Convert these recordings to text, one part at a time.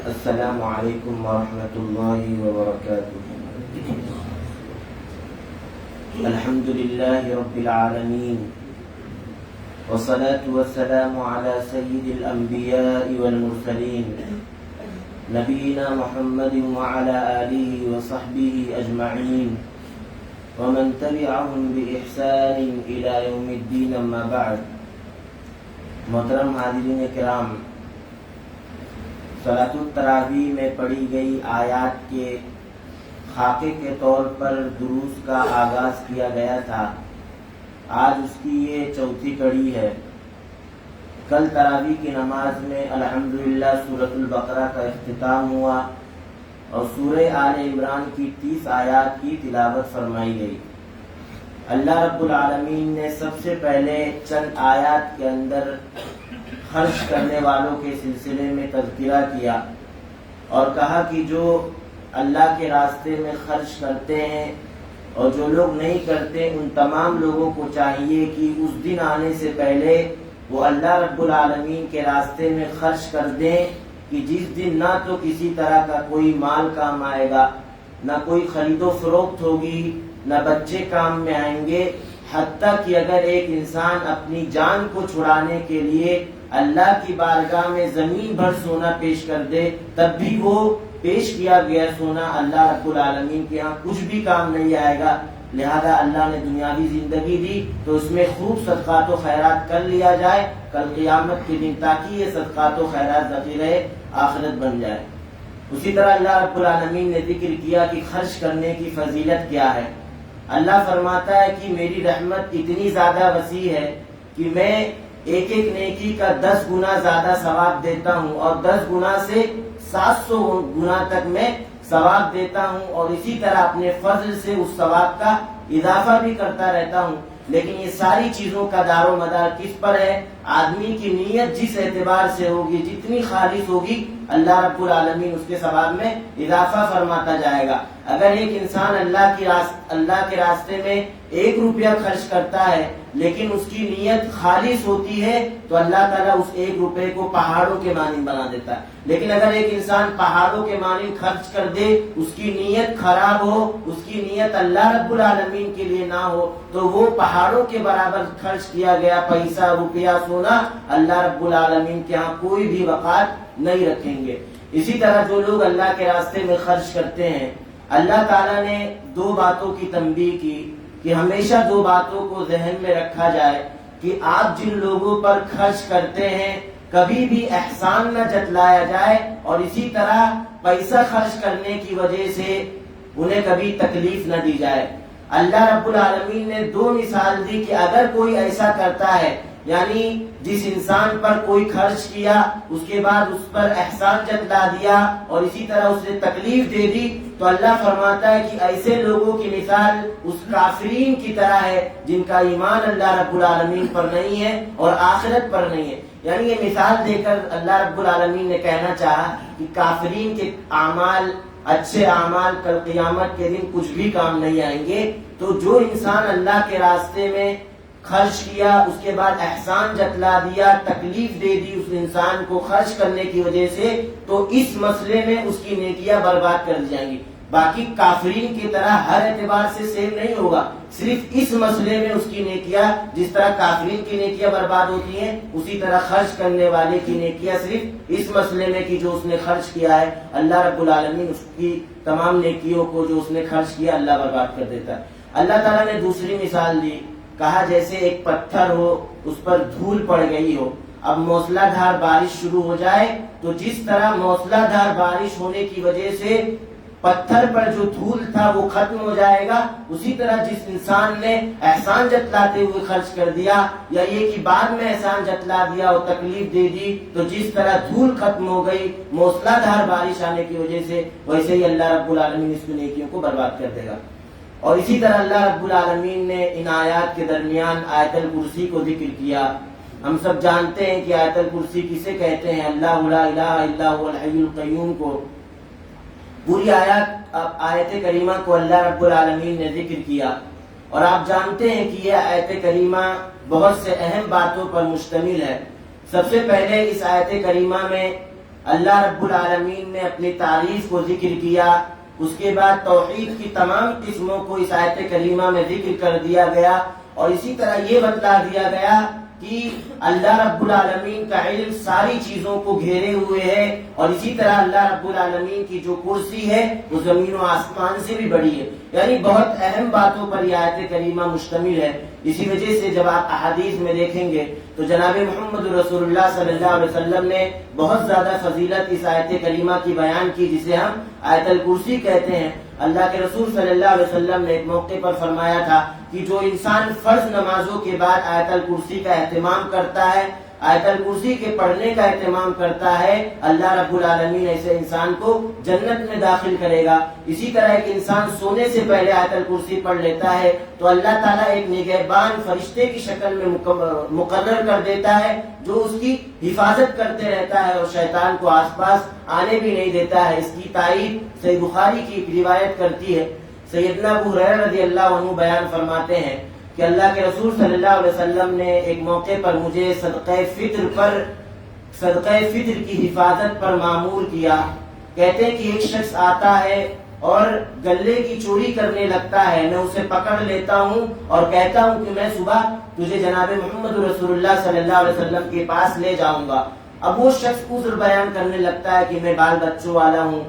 السلام علیکم ورحمۃ اللہ وبرکاتہ۔ الحمد للہ رب العالمین والصلاة والسلام علی سید الانبیاء والمرسلین نبینا محمد وعلی آلہ وصحبہ اجمعین ومن تبعهم بإحسان إلى يوم الدین، اما بعد۔ محترم حاضرین کرام، صلاۃ التراویح میں پڑھی گئی آیات کے خاکے کے طور پر دروس کا آغاز کیا گیا تھا۔ آج اس کی یہ چوتھی کڑی ہے۔ کل تراویح کی نماز میں الحمدللہ سورۃ البقرہ کا اختتام ہوا اور سورہ آل عمران کی 30 آیات کی تلاوت فرمائی گئی۔ اللہ رب العالمین نے سب سے پہلے چند آیات کے اندر خرچ کرنے والوں کے سلسلے میں تذکرہ کیا اور کہا کہ جو اللہ کے راستے میں خرچ کرتے ہیں اور جو لوگ نہیں کرتے، ان تمام لوگوں کو چاہیے کہ اس دن آنے سے پہلے وہ اللہ رب العالمین کے راستے میں خرچ کر دیں کہ جس دن نہ تو کسی طرح کا کوئی مال کام آئے گا، نہ کوئی خرید و فروخت ہوگی، نہ بچے کام میں آئیں گے، حتیٰ کہ اگر ایک انسان اپنی جان کو چھڑانے کے لیے اللہ کی بارگاہ میں زمین بھر سونا پیش کر دے، تب بھی وہ پیش کیا گیا سونا اللہ رب العالمین کے ہاں کچھ بھی کام نہیں آئے گا۔ لہذا اللہ نے دنیاوی زندگی دی تو اس میں خوب صدقات و خیرات کر لیا جائے کل قیامت کے دن، تاکہ یہ صدقات و خیرات ذخیرہ آخرت بن جائے۔ اسی طرح اللہ رب العالمین نے ذکر کیا کہ خرچ کرنے کی فضیلت کیا ہے۔ اللہ فرماتا ہے کہ میری رحمت اتنی زیادہ وسیع ہے کہ میں ایک ایک نیکی کا 10 گنا زیادہ ثواب دیتا ہوں، اور 10 گنا سے 700 گنا تک میں ثواب دیتا ہوں، اور اسی طرح اپنے فضل سے اس ثواب کا اضافہ بھی کرتا رہتا ہوں۔ لیکن یہ ساری چیزوں کا دار و مدار کس پر ہے؟ آدمی کی نیت جس اعتبار سے ہوگی، جتنی خالص ہوگی، اللہ رب العالمین اس کے ثواب میں اضافہ فرماتا جائے گا۔ اگر ایک انسان اللہ کے راستے میں 1 روپیہ خرچ کرتا ہے لیکن اس کی نیت خالص ہوتی ہے تو اللہ تعالیٰ اس 1 روپے کو پہاڑوں کے مانند بنا دیتا ہے۔ لیکن اگر ایک انسان پہاڑوں کے مانند خرچ کر دے، اس کی نیت خراب ہو، اس کی نیت اللہ رب العالمین کے لیے نہ ہو، تو وہ پہاڑوں کے برابر خرچ کیا گیا پیسہ، روپیہ، سونا اللہ رب العالمین کے ہاں کوئی بھی وقار نہیں رکھیں گے۔ اسی طرح جو لوگ اللہ کے راستے میں خرچ کرتے ہیں، اللہ تعالیٰ نے 2 باتوں کی تنبیہ کی کہ ہمیشہ 2 باتوں کو ذہن میں رکھا جائے کہ آپ جن لوگوں پر خرچ کرتے ہیں کبھی بھی احسان نہ جتلایا جائے، اور اسی طرح پیسہ خرچ کرنے کی وجہ سے انہیں کبھی تکلیف نہ دی جائے۔ اللہ رب العالمین نے 2 مثال دی کہ اگر کوئی ایسا کرتا ہے، یعنی جس انسان پر کوئی خرچ کیا اس کے بعد اس پر احسان جتلا دیا اور اسی طرح اس نے تکلیف دے دی، تو اللہ فرماتا ہے کہ ایسے لوگوں کی مثال اس کافرین کی طرح ہے جن کا ایمان اللہ رب العالمین پر نہیں ہے اور آخرت پر نہیں ہے۔ یعنی یہ مثال دے کر اللہ رب العالمین نے کہنا چاہا کہ کافرین کے اعمال، اچھے اعمال کل قیامت کے دن کچھ بھی کام نہیں آئیں گے۔ تو جو انسان اللہ کے راستے میں خرچ کیا، اس کے بعد احسان جتلا دیا، تکلیف دے دی اس انسان کو خرچ کرنے کی وجہ سے، تو اس مسئلے میں اس کی نیکیاں برباد کر دی جائیں گی۔ باقی کافرین کی طرح ہر اعتبار سے سیم نہیں ہوگا، صرف اس مسئلے میں اس کی نیکیاں جس طرح کافرین کی نیکیاں برباد ہوتی ہیں، اسی طرح خرچ کرنے والے کی نیکیاں صرف اس مسئلے میں کہ جو اس نے خرچ کیا ہے، اللہ رب العالمین اس کی تمام نیکیوں کو جو اس نے خرچ کیا اللہ برباد کر دیتا ہے۔ اللہ تعالیٰ نے دوسری مثال دی، کہا جیسے ایک پتھر ہو، اس پر دھول پڑ گئی ہو، اب موسلا دھار بارش شروع ہو جائے تو جس طرح موسلا دھار بارش ہونے کی وجہ سے پتھر پر جو دھول تھا وہ ختم ہو جائے گا، اسی طرح جس انسان نے احسان جتلاتے ہوئے خرچ کر دیا یا یہ کہ بعد میں احسان جتلا دیا اور تکلیف دے دی، تو جس طرح دھول ختم ہو گئی موسلا دھار بارش آنے کی وجہ سے، ویسے ہی اللہ رب العالمین اس کی نیکیوں کو برباد کر دے گا۔ اور اسی طرح اللہ رب العالمین نے ان آیات کے درمیان آیت الکرسی کو ذکر کیا۔ ہم سب جانتے ہیں کہ آیت الکرسی کسے کہتے ہیں؟ اللہ لا الہ الا هو الحی القیوم کو۔ پوری آیت کریمہ کو اللہ رب العالمین نے ذکر کیا، اور آپ جانتے ہیں کہ یہ آیت کریمہ بہت سے اہم باتوں پر مشتمل ہے۔ سب سے پہلے اس آیت کریمہ میں اللہ رب العالمین نے اپنی تعریف کو ذکر کیا، اس کے بعد توحید کی تمام قسموں کو اس آیت کریمہ میں ذکر کر دیا گیا، اور اسی طرح یہ بتلا دیا گیا کہ اللہ رب العالمین کا علم ساری چیزوں کو گھیرے ہوئے ہے، اور اسی طرح اللہ رب العالمین کی جو کرسی ہے وہ زمین و آسمان سے بھی بڑی ہے، یعنی بہت اہم باتوں پر یہ آیت کریمہ مشتمل ہے۔ اسی وجہ سے جب آپ احادیث میں دیکھیں گے تو جناب محمد رسول اللہ صلی اللہ علیہ وسلم نے بہت زیادہ فضیلت اس آیت کریمہ کی بیان کی، جسے ہم آیت الکرسی کہتے ہیں۔ اللہ کے رسول صلی اللہ علیہ وسلم نے ایک موقع پر فرمایا تھا کہ جو انسان فرض نمازوں کے بعد آیت الکرسی کا اہتمام کرتا ہے، آیت الکرسی کے پڑھنے کا اہتمام کرتا ہے، اللہ رب العالمین ایسے انسان کو جنت میں داخل کرے گا۔ اسی طرح ایک انسان سونے سے پہلے آیت الکرسی پڑھ لیتا ہے تو اللہ تعالیٰ ایک نگہبان فرشتے کی شکل میں مقرر کر دیتا ہے، جو اس کی حفاظت کرتے رہتا ہے اور شیطان کو آس پاس آنے بھی نہیں دیتا ہے۔ اس کی تائید صحیح بخاری کی ایک روایت کرتی ہے، سیدنا ابو ہریرہ رضی اللہ عنہ بیان فرماتے ہیں کہ اللہ کے رسول صلی اللہ علیہ وسلم نے ایک موقع پر مجھے صدقہ فطر کی حفاظت پر مامور کیا۔ کہتے ہیں کہ ایک شخص آتا ہے اور گلے کی چوری کرنے لگتا ہے، میں اسے پکڑ لیتا ہوں اور کہتا ہوں کہ میں صبح تجھے جناب محمد رسول اللہ صلی اللہ علیہ وسلم کے پاس لے جاؤں گا۔ اب وہ شخص عذر بیان کرنے لگتا ہے کہ میں بال بچوں والا ہوں،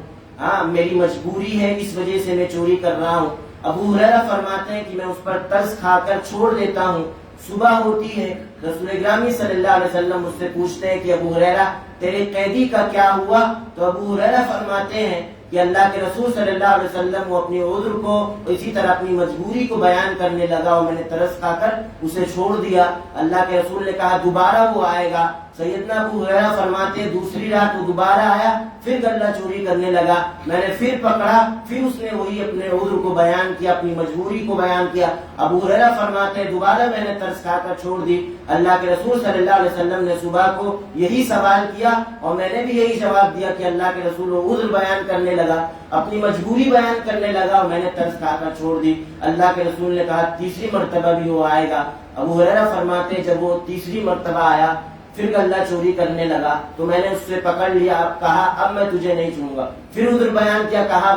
میری مجبوری ہے، اس وجہ سے میں چوری کر رہا ہوں۔ ابو ہریرہ فرماتے ہیں کہ میں اس پر ترس کھا کر چھوڑ دیتا ہوں۔ صبح ہوتی ہے، رسول گرامی صلی اللہ علیہ وسلم مجھ سے پوچھتے ہیں کہ ابو ہریرہ تیرے قیدی کا کیا ہوا؟ تو ابو ہریرہ فرماتے ہیں کہ اللہ کے رسول صلی اللہ علیہ وسلم وہ اپنی عذر کو اسی طرح اپنی مجبوری کو بیان کرنے لگا اور میں نے ترس کھا کر اسے چھوڑ دیا۔ اللہ کے رسول نے کہا دوبارہ وہ آئے گا۔ سیدنا ابو ہریرہ فرماتے ہیں دوسری رات وہ دوبارہ آیا، پھر غلہ چوری کرنے لگا، میں نے پھر پکڑا، پھر اس نے وہی اپنے عذر کو بیان کیا، اپنی مجبوری کو بیان کیا۔ ابو ہریرہ فرماتے ہیں دوبارہ میں نے ترس کھا کر چھوڑ دی۔ اللہ کے رسول صلی اللہ علیہ وسلم نے صبح کو یہی سوال کیا اور میں نے بھی یہی جواب دیا کہ اللہ کے رسول وہ عذر بیان کرنے لگا، اپنی مجبوری بیان کرنے لگا اور میں نے ترس کھا کر چھوڑ دی۔ اللہ کے رسول نے کہا تیسری مرتبہ بھی وہ آئے گا۔ ابو ہریرہ فرماتے ہیں جب وہ تیسری مرتبہ آیا پھر غلہ چوری کرنے لگا تو میں نے اس سے پکڑ لیا، کہا اب میں تجھے نہیں چھوڑوں گا۔ پھر عذر بیان کیا، کہا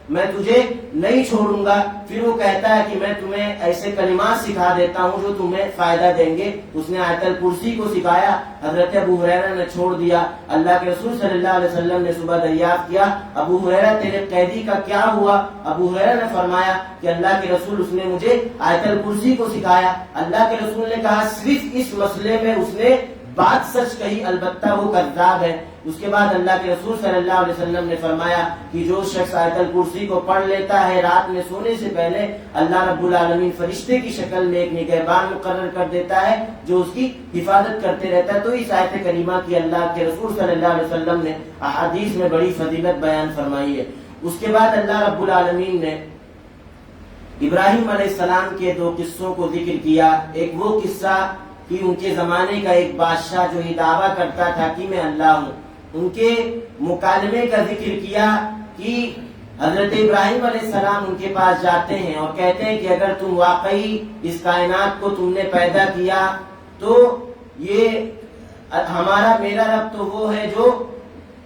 میں تجھے نہیں چھوڑوں گا۔ پھر وہ کہتا ہے کہ میں تمہیں ایسے کلمات سکھا دیتا ہوں جو تمہیں فائدہ دیں گے۔ اس نے آیت الکرسی کو سکھایا، حضرت ابو ہریرہ نے چھوڑ دیا۔ اللہ کے رسول صلی اللہ علیہ وسلم نے صبح دریافت کیا ابو ہریرہ تیرے قیدی کا کیا ہوا؟ ابو ہریرہ نے فرمایا کہ اللہ کے رسول اس نے مجھے آیت الکرسی کو سکھایا۔ اللہ کے رسول نے کہا صرف اس مسئلے میں اس نے بات سچ کہی، البتہ وہ کذاب ہے۔ اس کے بعد اللہ کے رسول صلی اللہ علیہ وسلم نے فرمایا کہ جو شخص آیت الکرسی کو پڑھ لیتا ہے رات میں سونے سے پہلے، اللہ رب العالمین فرشتے کی شکل میں ایک نگہبان مقرر کر دیتا ہے جو اس کی حفاظت کرتے رہتا ہے۔ تو اس آیت کریمہ کی اللہ کے رسول صلی اللہ علیہ وسلم نے احادیث میں بڑی فضیلت بیان فرمائی ہے۔ اس کے بعد اللہ رب العالمین نے ابراہیم علیہ السلام کے دو قصوں کو ذکر کیا۔ ایک وہ قصہ کہ ان کے زمانے کا ایک بادشاہ جو یہ دعویٰ کرتا تھا کہ میں اللہ ہوں، ان کے مکالمے کا ذکر کیا کہ حضرت ابراہیم علیہ السلام ان کے پاس جاتے ہیں اور کہتے ہیں کہ اگر تم واقعی اس کائنات کو تم نے پیدا کیا تو یہ میرا رب تو وہ ہے جو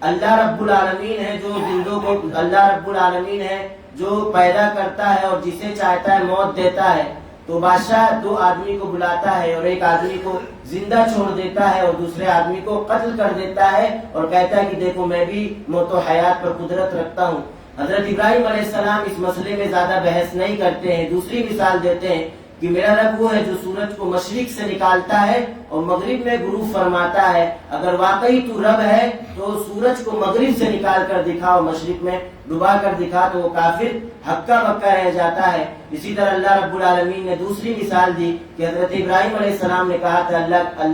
اللہ رب العالمین ہے، جو زندوں کو اللہ رب العالمین ہے جو پیدا کرتا ہے اور جسے چاہتا ہے موت دیتا ہے۔ تو بادشاہ دو آدمی کو بلاتا ہے اور ایک آدمی کو زندہ چھوڑ دیتا ہے اور دوسرے آدمی کو قتل کر دیتا ہے اور کہتا ہے کہ دیکھو میں بھی موت و حیات پر قدرت رکھتا ہوں۔ حضرت ابراہیم علیہ السلام اس مسئلے میں زیادہ بحث نہیں کرتے ہیں، دوسری مثال دیتے ہیں کہ میرا رب وہ ہے جو سورج کو مشرق سے نکالتا ہے اور مغرب میں غروب فرماتا ہے۔ اگر واقعی تو رب ہے تو سورج کو مغرب سے نکال کر دکھا اور مشرق میں ڈبا کر دکھا تو وہ کافر ہکا بکا رہ جاتا ہے۔ اسی طرح اللہ رب العالمین نے دوسری مثال دی کہ حضرت ابراہیم علیہ السلام نے کہا تھا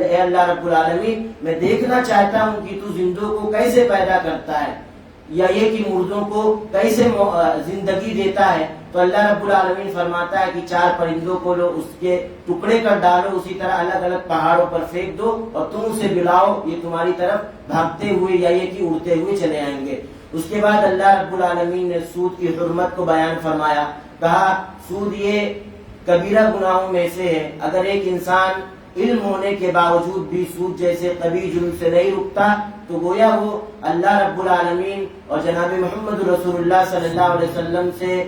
اے اللہ رب العالمین میں دیکھنا چاہتا ہوں کہ تو زندوں کو کیسے پیدا کرتا ہے یا یہ کہ مردوں کو کیسے زندگی دیتا ہے۔ تو اللہ رب العالمین فرماتا ہے کہ 4 پرندوں کو لو، اس کے ٹکڑے کر ڈالو، اسی طرح الگ الگ پہاڑوں پر پھینک دو اور تم اسے بلاؤ، یہ تمہاری طرف بھاگتے ہوئے یا یہ کہ اڑتے ہوئے چلے آئیں گے۔ اس کے بعد اللہ رب العالمین نے سود کی حرمت کو بیان فرمایا، کہا سود یہ کبیرہ گناہوں میں سے ہے۔ اگر ایک انسان علم ہونے کے باوجود بھی سود جیسے قبیح جرم سے نہیں رکتا، تو گویا وہ اللہ رب العالمین اور جناب محمد رسول اللہ صلی اللہ علیہ وسلم سے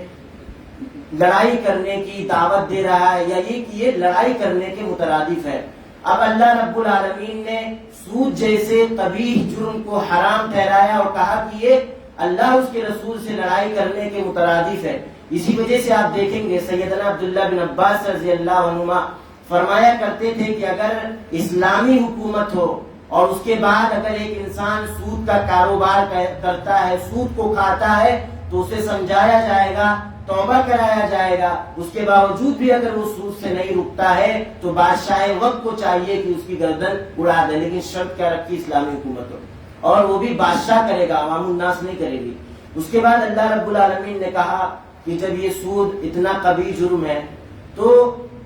لڑائی کرنے کی دعوت دے رہا ہے، یا یہ کہ یہ لڑائی کرنے کے مترادف ہے۔ اب اللہ رب العالمین نے سود جیسے قبیح جرم کو حرام ٹھہرایا اور کہا کہ یہ اللہ اس کے رسول سے لڑائی کرنے کے مترادف ہے۔ اسی وجہ سے آپ دیکھیں گے سیدنا عبداللہ بن عباس رضی اللہ عنہما فرمایا کرتے تھے کہ اگر اسلامی حکومت ہو اور اس کے بعد اگر ایک انسان سود کا کاروبار کرتا ہے، سود کو کھاتا ہے، تو اسے سمجھایا جائے گا، توبہ کرایا جائے گا، اس کے باوجود بھی اگر وہ سود سے نہیں رکتا ہے تو بادشاہ وقت کو چاہیے کہ اس کی گردن اڑا دے، لیکن شرط کیا رکھی؟ اسلامی حکومت ہو، اور وہ بھی بادشاہ کرے گا، عوام الناس نہیں کرے گی۔ اس کے بعد اللہ رب العالمین نے کہا کہ جب یہ سود اتنا قبیح جرم ہے تو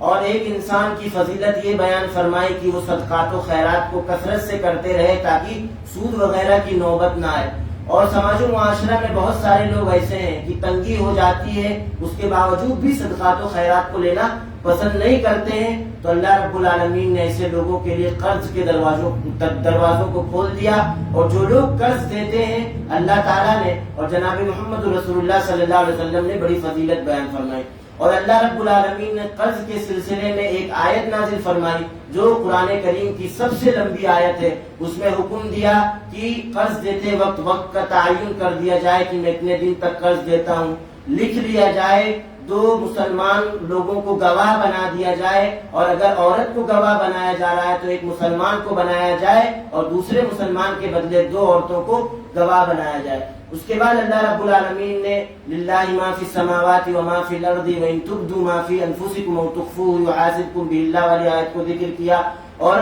اور ایک انسان کی فضیلت یہ بیان فرمائی کہ وہ صدقات و خیرات کو کثرت سے کرتے رہے تاکہ سود وغیرہ کی نوبت نہ آئے۔ اور سماج و معاشرہ میں بہت سارے لوگ ایسے ہیں کہ تنگی ہو جاتی ہے، اس کے باوجود بھی صدقات و خیرات کو لینا پسند نہیں کرتے ہیں، تو اللہ رب العالمین نے ایسے لوگوں کے لیے قرض کے دروازوں کو کھول دیا، اور جو لوگ قرض دیتے ہیں اللہ تعالیٰ نے اور جناب محمد رسول اللہ صلی اللہ علیہ وسلم نے بڑی فضیلت بیان فرمائی۔ اور اللہ رب العالمین نے قرض کے سلسلے میں ایک آیت نازل فرمائی جو قرآن کریم کی سب سے لمبی آیت ہے۔ اس میں حکم دیا کہ قرض دیتے وقت کا تعین کر دیا جائے کہ میں اتنے دن تک قرض دیتا ہوں، لکھ لیا جائے، 2 مسلمان لوگوں کو گواہ بنا دیا جائے، اور اگر عورت کو گواہ بنایا جا رہا ہے تو ایک مسلمان کو بنایا جائے اور دوسرے مسلمان کے بدلے 2 عورتوں کو گواہ بنایا جائے۔ اس کے بعد اللہ رب العالمین نے للہ ما فی السماوات و ما فی الارض وان تبدوا ما فی انفسکم او تخفوه یحاسبکم بہ اللہ والی آیت کو ذکر کیا۔ اور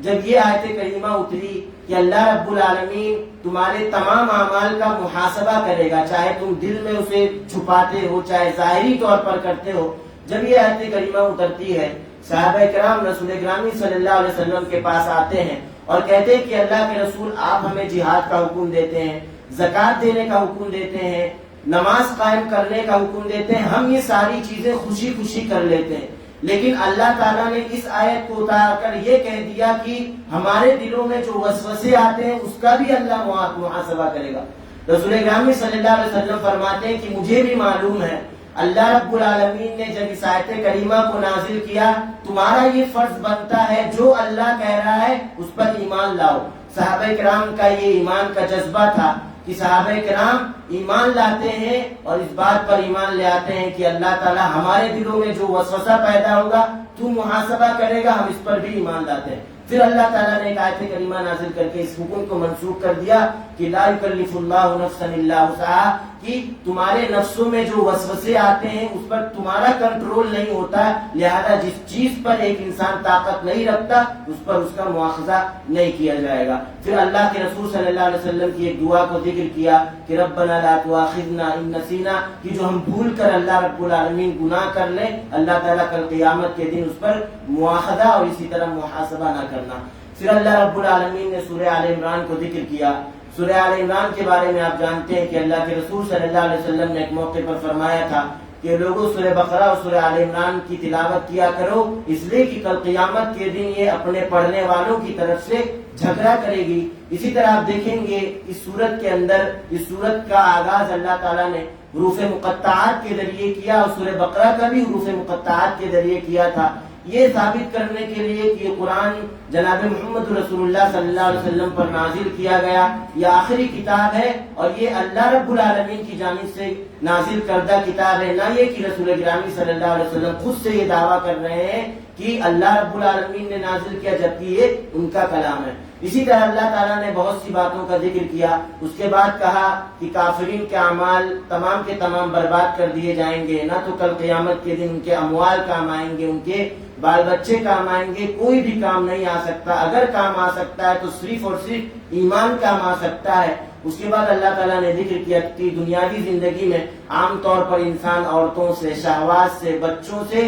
جب یہ آیت کریمہ اتری کہ اللہ رب العالمین تمہارے تمام اعمال کا محاسبہ کرے گا، چاہے تم دل میں اسے چھپاتے ہو چاہے ظاہری طور پر کرتے ہو، جب یہ آیت کریمہ اترتی ہے صحابہ کرام رسول گرامی صلی اللہ علیہ وسلم کے پاس آتے ہیں اور کہتے ہیں کہ اللہ کے رسول آپ ہمیں جہاد کا حکم دیتے ہیں، زکوٰۃ دینے کا حکم دیتے ہیں، نماز قائم کرنے کا حکم دیتے ہیں، ہم یہ ساری چیزیں خوشی خوشی کر لیتے ہیں، لیکن اللہ تعالیٰ نے اس آیت کو اتار کر یہ کہہ دیا کہ ہمارے دلوں میں جو وسوسے آتے ہیں اس کا بھی اللہ محاسبہ کرے گا۔ رسول گرامی صلی اللہ علیہ وسلم فرماتے ہیں کہ مجھے بھی معلوم ہے اللہ رب العالمین نے جب اس آیت کریمہ کو نازل کیا تمہارا یہ فرض بنتا ہے جو اللہ کہہ رہا ہے اس پر ایمان لاؤ۔ صحابہ کرام کا یہ ایمان کا جذبہ تھا کہ صحابہ کرام ایمان لاتے ہیں اور اس بات پر ایمان لے آتے ہیں کہ اللہ تعالیٰ ہمارے دلوں میں جو وسوسہ پیدا ہوگا تو محاسبہ کرے گا، ہم اس پر بھی ایمان لاتے ہیں۔ پھر اللہ تعالیٰ نے ایک آیت کریمہ نازل کر کے اس حکم کو منسوخ کر دیا کہ لا یکلف اللہ نفسا الا وسعہا، کہ تمہارے نفسوں میں جو وسوسے آتے ہیں اس پر تمہارا کنٹرول نہیں ہوتا، لہذا جس چیز پر ایک انسان طاقت نہیں رکھتا اس پر اس کا مواخذہ نہیں کیا جائے گا۔ پھر اللہ کے رسول صلی اللہ علیہ وسلم کی ایک دعا کو ذکر کیا کہ ربنا لا تؤاخذنا ان نسینا، کہ جو ہم بھول کر اللہ رب العالمین گناہ کر لیں اللہ تعالیٰ کل قیامت کے دن اس پر مواخذہ اور اسی طرح محاسبہ نہ کرنا۔ پھر اللہ رب العالمین نے سورہ آل عمران کو ذکر کیا۔ سورہ آل عمران کے بارے میں آپ جانتے ہیں کہ اللہ کے رسول صلی اللہ علیہ وسلم نے ایک موقع پر فرمایا تھا کہ لوگوں سورہ بقرہ اور سورہ آل عمران کی تلاوت کیا کرو، اس لیے کہ کل قیامت کے دن یہ اپنے پڑھنے والوں کی طرف سے جھگڑا کرے گی۔ اسی طرح آپ دیکھیں گے اس سورت کے اندر اس سورت کا آغاز اللہ تعالیٰ نے حروف مقطعات کے ذریعے کیا اور سورہ بقرہ کا بھی حروف مقطعات کے ذریعے کیا تھا، یہ ثابت کرنے کے لیے کہ یہ قرآن جناب محمد رسول اللہ صلی اللہ علیہ وسلم پر نازل کیا گیا، یہ آخری کتاب ہے اور یہ اللہ رب العالمین کی جانب سے نازل کردہ کتاب ہے، نہ یہ کہ رسول گرامی صلی اللہ علیہ وسلم خود سے یہ دعویٰ کر رہے ہیں کہ اللہ رب العالمین نے نازل کیا جبکہ یہ ان کا کلام ہے۔ اسی طرح اللہ تعالیٰ نے بہت سی باتوں کا ذکر کیا، اس کے بعد کہا کہ کافرین کے اعمال تمام کے تمام برباد کر دیے جائیں گے، نہ تو کل قیامت کے دن ان کے اموال کام آئیں گے، ان کے بال بچے کام آئیں گے، کوئی بھی کام نہیں آ سکتا، اگر کام آ سکتا ہے تو صرف اور صرف ایمان کام آ سکتا ہے۔ اس کے بعد اللہ تعالیٰ نے ذکر کیا کہ دنیاوی زندگی میں عام طور پر انسان عورتوں سے، شہوات سے، بچوں سے،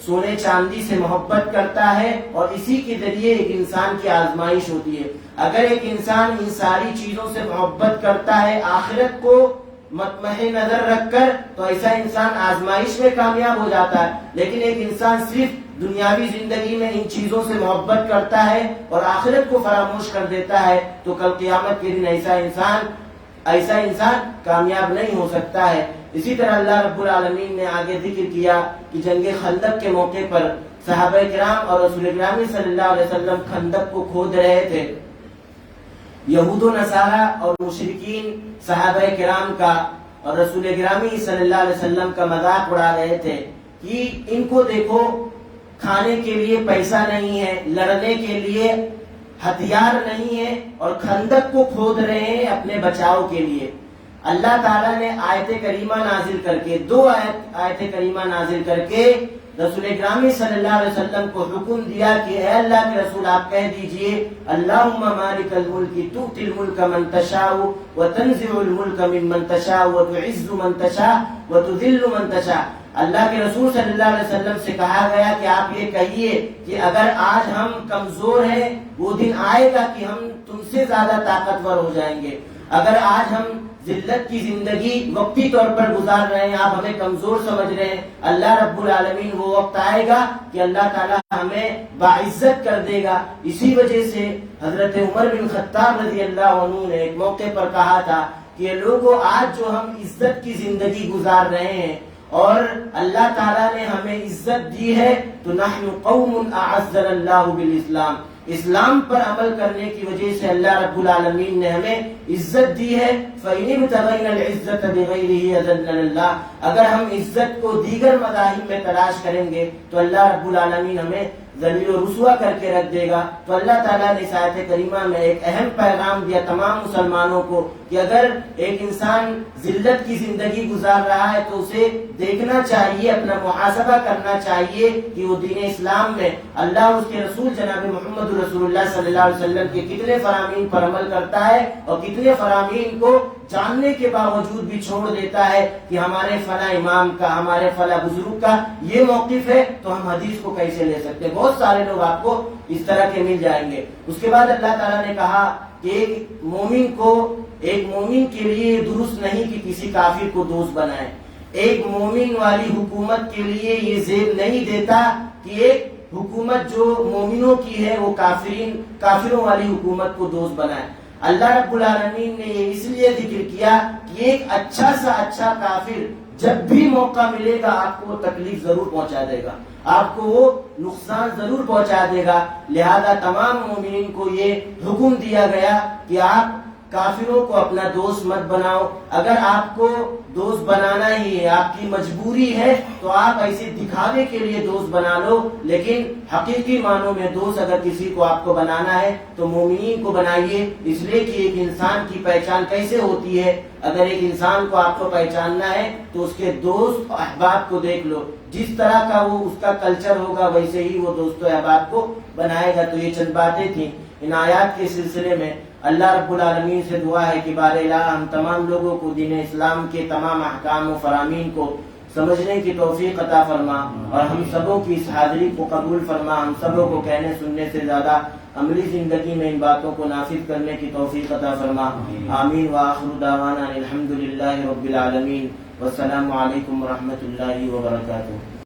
سونے چاندی سے محبت کرتا ہے اور اسی کے ذریعے ایک انسان کی آزمائش ہوتی ہے۔ اگر ایک انسان ان ساری چیزوں سے محبت کرتا ہے آخرت کو مطمئن نظر رکھ کر تو ایسا انسان آزمائش میں کامیاب ہو جاتا ہے، لیکن ایک انسان صرف دنیاوی زندگی میں ان چیزوں سے محبت کرتا ہے اور آخرت کو فراموش کر دیتا ہے تو کل قیامت کے دن ایسا انسان کامیاب نہیں ہو سکتا ہے۔ اسی طرح اللہ رب العالمین نے آگے ذکر کیا کہ جنگ خندق کے موقع پر صحابہ کرام اور رسول گرامی صلی اللہ علیہ وسلم خندق کو کھود رہے تھے۔ یہود و نصارہ اور مشرکین صحابہ کرام کا اور رسول گرامی صلی اللہ علیہ وسلم کا مذاق اڑا رہے تھے کہ ان کو دیکھو، کھانے کے لیے پیسہ نہیں ہے، لڑنے کے لیے ہتھیار نہیں ہے اور خندق کو کھود رہے ہیں اپنے بچاؤ کے لیے۔ اللہ تعالیٰ نے آیت کریمہ نازل کر کے آیت کریمہ نازل کر کے رسول گرامی صلی اللہ علیہ وسلم کو حکم دیا کہ اے اللہ کے رسول آپ کہہ دیجئے اللہم مالک الملک تؤتی الملک من تشاء وتنزع الملک ممن تشاء وتعز من تشاء وتذل من تشاء۔ اللہ کے رسول صلی اللہ علیہ وسلم سے کہا گیا کہ آپ یہ کہیے کہ اگر آج ہم کمزور ہیں وہ دن آئے گا کہ ہم تم سے زیادہ طاقتور ہو جائیں گے۔ اگر آج ہم ذلت کی زندگی وقتی طور پر گزار رہے ہیں، آپ ہمیں کمزور سمجھ رہے ہیں، اللہ رب العالمین وہ وقت آئے گا کہ اللہ تعالیٰ ہمیں باعزت کر دے گا۔ اسی وجہ سے حضرت عمر بن خطاب رضی اللہ عنہ نے ایک موقع پر کہا تھا کہ لوگوں آج جو ہم عزت کی زندگی گزار رہے ہیں اور اللہ تعالیٰ نے ہمیں عزت دی ہے تو نحن قوم اعزنا اللہ بالاسلام، اسلام پر عمل کرنے کی وجہ سے اللہ رب العالمین نے ہمیں عزت دی ہے۔ فَإِنِ ابْتَغَيْنَا الْعِزَّةَ بِغَيْرِهِ أَذَلَّنَا اللَّهُ، اگر ہم عزت کو دیگر مذاہب میں تلاش کریں گے تو اللہ رب العالمین ہمیں ذلیل و رسوا کر کے رکھ دے گا۔ تو اللہ تعالیٰ نے اس آیت کریمہ میں ایک اہم پیغام دیا تمام مسلمانوں کو کہ اگر ایک انسان ذلت کی زندگی گزار رہا ہے تو اسے دیکھنا چاہیے، اپنا محاسبہ کرنا چاہیے کہ وہ دین اسلام میں اللہ اور اس کے رسول جناب محمد رسول اللہ صلی اللہ علیہ وسلم کے کتنے فرامین پر عمل کرتا ہے اور کتنے فرامین کو جاننے کے باوجود بھی چھوڑ دیتا ہے کہ ہمارے فلاں امام کا، ہمارے فلاں بزرگ کا یہ موقف ہے تو ہم حدیث کو کیسے لے سکتے ہیں۔ بہت سارے لوگ آپ کو اس طرح کے مل جائیں گے۔ اس کے بعد اللہ تعالیٰ نے کہا کہ ایک مومن کے لیے درست نہیں کہ کسی کافر کو دوست بنائے۔ ایک مومن والی حکومت کے لیے یہ زیب نہیں دیتا کہ ایک حکومت جو مومنوں کی ہے وہ کافروں والی حکومت کو دوست بنائے۔ اللہ رب العالمین نے یہ اس لیے ذکر کیا کہ ایک اچھا سا اچھا کافر جب بھی موقع ملے گا آپ کو وہ تکلیف ضرور پہنچا دے گا، آپ کو وہ نقصان ضرور پہنچا دے گا۔ لہذا تمام مومنین کو یہ حکم دیا گیا کہ آپ کافروں کو اپنا دوست مت بناؤ۔ اگر آپ کو دوست بنانا ہی ہے، آپ کی مجبوری ہے تو آپ ایسے دکھاوے کے لیے دوست بنا لو، لیکن حقیقی معنوں میں دوست اگر کسی کو آپ کو بنانا ہے تو مومنین کو بنائیے۔ اس لیے کہ ایک انسان کی پہچان کیسے ہوتی ہے، اگر ایک انسان کو آپ کو پہچاننا ہے تو اس کے دوست احباب کو دیکھ لو، جس طرح کا وہ اس کا کلچر ہوگا ویسے ہی وہ دوست و احباب کو بنائے گا۔ تو یہ چند باتیں تھیں ان آیات کے سلسلے میں۔ اللہ رب العالمین سے دعا ہے کہ بار الہ ہم تمام لوگوں کو دین اسلام کے تمام احکام و فرامین کو سمجھنے کی توفیق عطا فرما اور ہم سبوں کی اس حاضری کو قبول فرما، ہم سبوں کو کہنے سننے سے زیادہ عملی زندگی میں ان باتوں کو نافذ کرنے کی توفیق عطا فرما۔ آمین وآخر دعوانا الحمدللہ رب العالمین، والسلام علیکم ورحمۃ اللہ وبرکاتہ۔